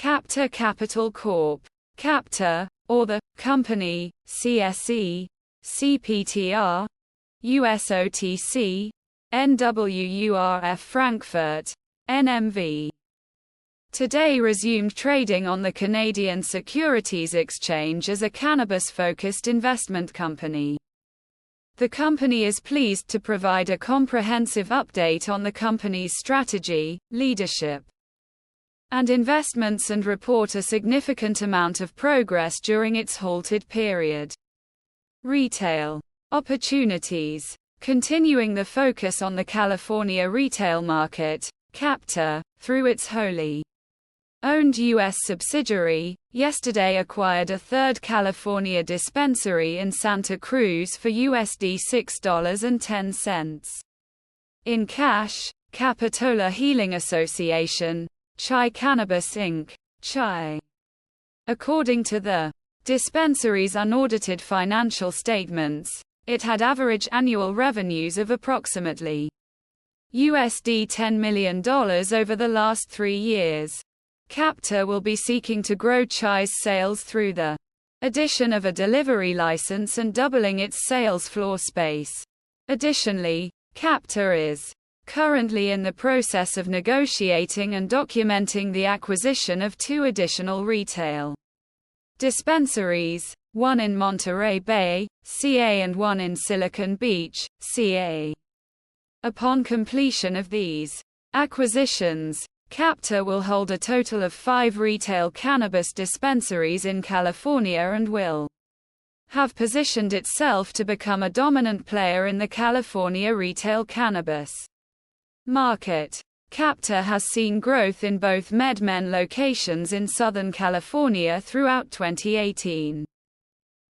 Captor Capital Corp. Captor, or the company, CSE, CPTR, USOTC, NWURF Frankfurt, NMV. Today resumed trading on the Canadian Securities Exchange as a cannabis-focused investment company. The company is pleased to provide a comprehensive update on the company's strategy, leadership, and investments and report a significant amount of progress during its halted period. Retail opportunities. Continuing the focus on the California retail market, Captor, through its wholly owned U.S. subsidiary, yesterday acquired a third California dispensary in Santa Cruz for USD $6.10. In cash, Capitola Healing Association, Chai Cannabis Inc., Chai. According to the dispensary's unaudited financial statements, it had average annual revenues of approximately USD $10 million over the last 3 years. Captor will be seeking to grow Chai's sales through the addition of a delivery license and doubling its sales floor space. Additionally, Captor is currently in the process of negotiating and documenting the acquisition of 2 additional retail dispensaries, one in Monterey Bay, CA, and one in Silicon Beach, CA. Upon completion of these acquisitions, Captor will hold a total of 5 retail cannabis dispensaries in California and will have positioned itself to become a dominant player in the California retail cannabis market. Captor has seen growth in both MedMen locations in Southern California throughout 2018.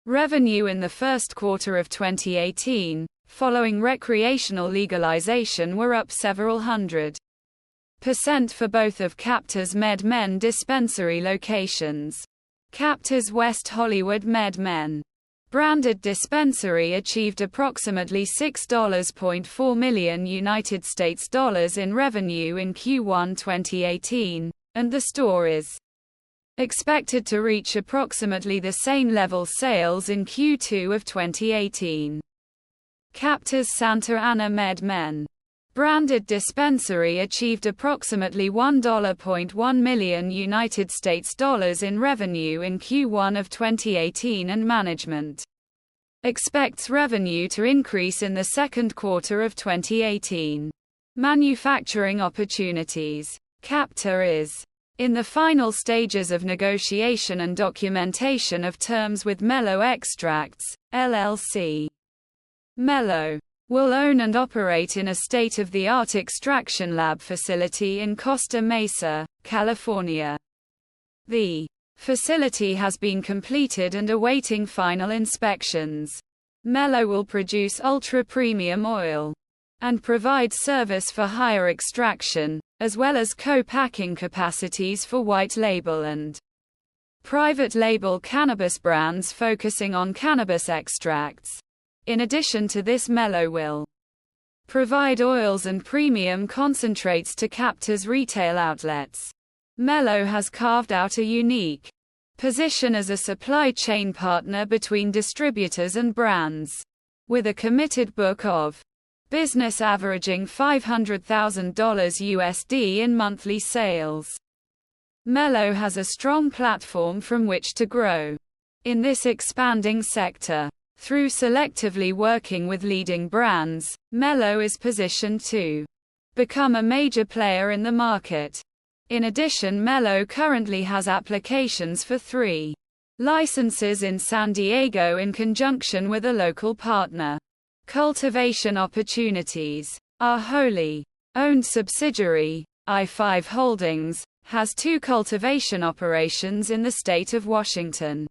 Revenue in the first quarter of 2018, following recreational legalization, were up several hundred % for both of Captor's MedMen dispensary locations. Captor's West Hollywood MedMen branded dispensary achieved approximately $6.4 million United States dollars in revenue in Q1 2018, and the store is expected to reach approximately the same level sales in Q2 of 2018. Captor's Santa Ana MedMen branded dispensary achieved approximately $1.1 million United States dollars in revenue in Q1 of 2018, and management expects revenue to increase in the second quarter of 2018. Manufacturing opportunities. Captor is in the final stages of negotiation and documentation of terms with Mellow Extracts, LLC. Mellow will own and operate in a state-of-the-art extraction lab facility in Costa Mesa, California. The facility has been completed and awaiting final inspections. Mellow will produce ultra-premium oil and provide service for higher extraction, as well as co-packing capacities for white label and private label cannabis brands focusing on cannabis extracts. In addition to this, Mellow will provide oils and premium concentrates to Captor's retail outlets. Mellow has carved out a unique position as a supply chain partner between distributors and brands, with a committed book of business averaging $500,000 USD in monthly sales. Mellow has a strong platform from which to grow in this expanding sector. Through selectively working with leading brands, Mellow is positioned to become a major player in the market. In addition, Mellow currently has applications for 3 licenses in San Diego in conjunction with a local partner. Cultivation opportunities. Our wholly owned subsidiary, I5 Holdings, has 2 cultivation operations in the state of Washington.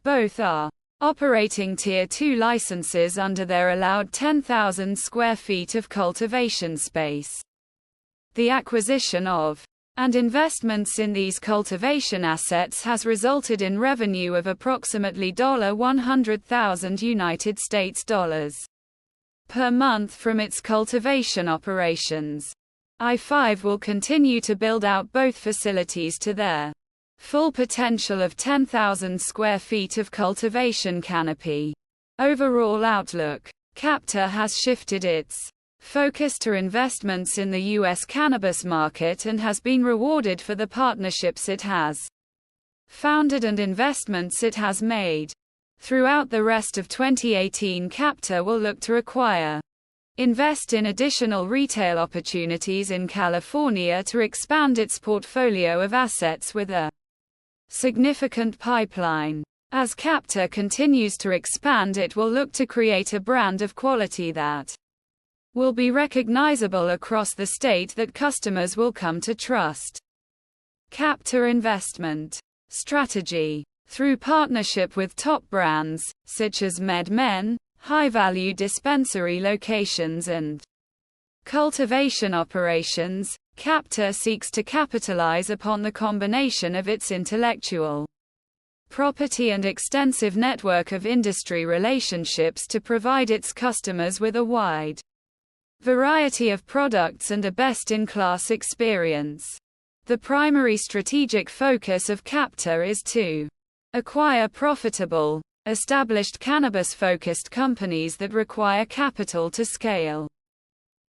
Both are operating Tier 2 licenses under their allowed 10,000 square feet of cultivation space. The acquisition of and investments in these cultivation assets has resulted in revenue of approximately $100,000 United States dollars per month from its cultivation operations. I5 will continue to build out both facilities to their Full potential of 10,000 square feet of cultivation canopy. Overall outlook. Captor has shifted its focus to investments in the U.S. cannabis market and has been rewarded for the partnerships it has founded and investments it has made. Throughout the rest of 2018, Captor will look to acquire, invest in additional retail opportunities in California to expand its portfolio of assets with a significant pipeline. As Captor continues to expand, it will look to create a brand of quality that will be recognizable across the state that customers will come to trust. Captor investment strategy. Through partnership with top brands, such as MedMen, high-value dispensary locations and cultivation operations, Captor seeks to capitalize upon the combination of its intellectual property and extensive network of industry relationships to provide its customers with a wide variety of products and a best-in-class experience. The primary strategic focus of Captor is to acquire profitable, established cannabis-focused companies that require capital to scale.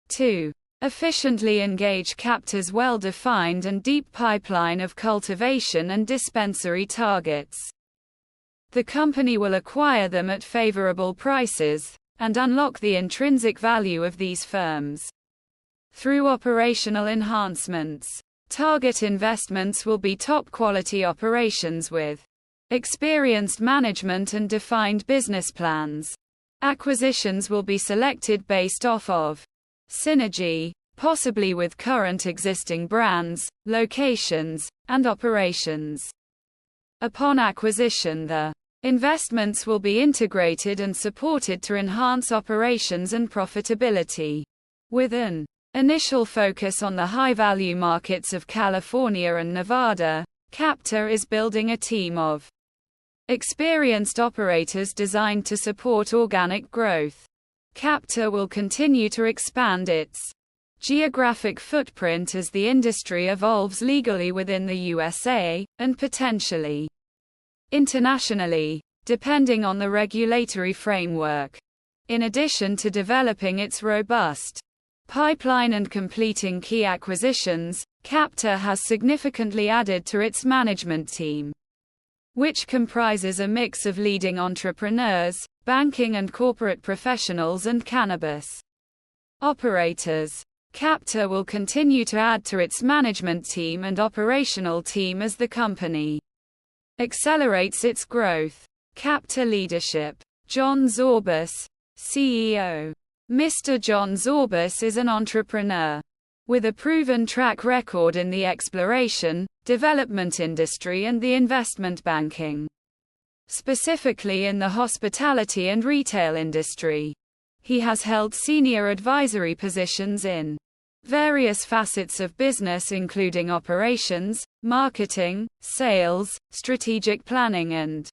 2. Efficiently engage Captor's well-defined and deep pipeline of cultivation and dispensary targets. The company will acquire them at favorable prices, and unlock the intrinsic value of these firms through operational enhancements. Target investments will be top-quality operations with experienced management and defined business plans. Acquisitions will be selected based off of synergy, possibly with current existing brands, locations, and operations. Upon acquisition, the investments will be integrated and supported to enhance operations and profitability. With an initial focus on the high-value markets of California and Nevada, Captor is building a team of experienced operators designed to support organic growth. Captor will continue to expand its geographic footprint as the industry evolves legally within the USA, and potentially internationally, depending on the regulatory framework. In addition to developing its robust pipeline and completing key acquisitions, Captor has significantly added to its management team, which comprises a mix of leading entrepreneurs, banking and corporate professionals and cannabis operators. Captor will continue to add to its management team and operational team as the company accelerates its growth. Captor leadership. John Zorbas, CEO. Mr. John Zorbas is an entrepreneur with a proven track record in the exploration, development industry and the investment banking, specifically in the hospitality and retail industry. He has held senior advisory positions in various facets of business including operations, marketing, sales, strategic planning and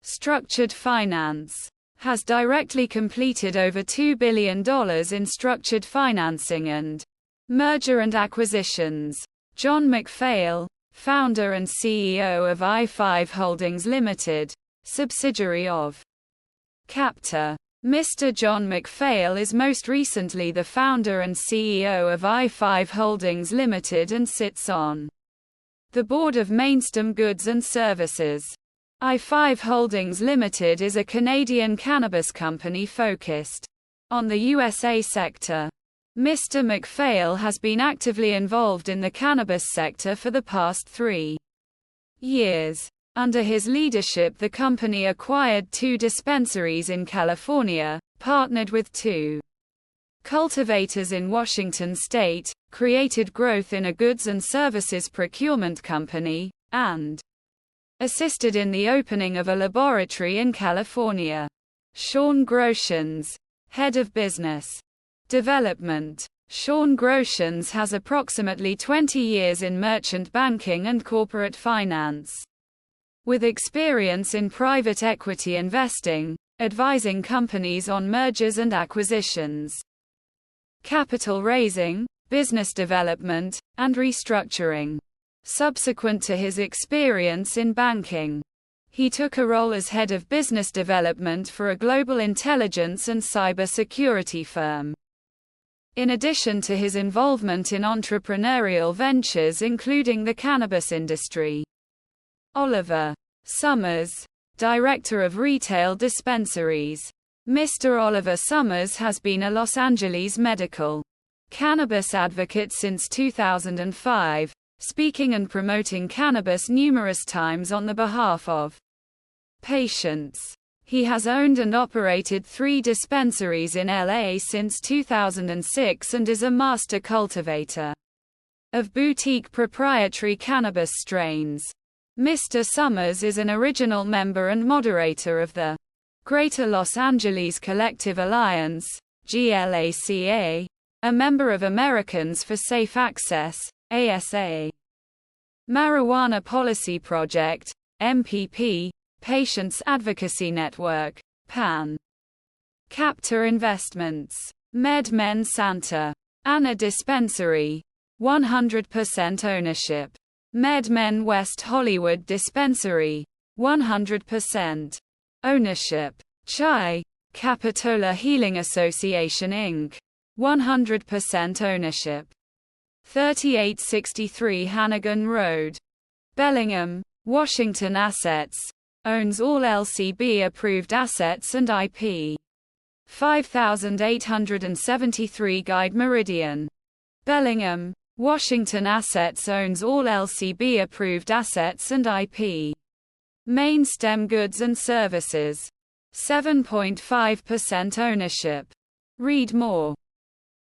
structured finance. Has directly completed over $2 billion in structured financing and merger and acquisitions. John McPhail, founder and CEO of I-5 Holdings Limited, subsidiary of Captor. Mr. John McPhail is most recently the founder and CEO of I-5 Holdings Limited and sits on the board of Mainstem Goods and Services. I-5 Holdings Limited is a Canadian cannabis company focused on the USA sector. Mr. McPhail has been actively involved in the cannabis sector for the past 3 years. Under his leadership, the company acquired 2 dispensaries in California, partnered with 2 cultivators in Washington state, created growth in a goods and services procurement company, and assisted in the opening of a laboratory in California. Sean Groshans, head of business development. Sean Groshans has approximately 20 years in merchant banking and corporate finance, with experience in private equity investing, advising companies on mergers and acquisitions, capital raising, business development, and restructuring. Subsequent to his experience in banking, he took a role as head of business development for a global intelligence and cyber security firm. In addition to his involvement in entrepreneurial ventures including the cannabis industry. Oliver Summers, Director of Retail Dispensaries. Mr. Oliver Summers has been a Los Angeles medical cannabis advocate since 2005, speaking and promoting cannabis numerous times on the behalf of patients. He has owned and operated 3 dispensaries in LA since 2006 and is a master cultivator of boutique proprietary cannabis strains. Mr. Summers is an original member and moderator of the Greater Los Angeles Collective Alliance, GLACA, a member of Americans for Safe Access, ASA. Marijuana Policy Project, MPP, Patients Advocacy Network, PAN. Captor Investments. MedMen Santa Ana Dispensary. 100% ownership. MedMen West Hollywood Dispensary. 100% ownership. Chai Capitola Healing Association Inc. 100% ownership. 3863 Hannigan Road, Bellingham, Washington. Assets. Owns all LCB approved assets and IP. 5873 Guide Meridian, Bellingham, Washington. Assets. Owns all LCB approved assets and IP. Mainstem Goods and Services. 7.5% ownership. Read more.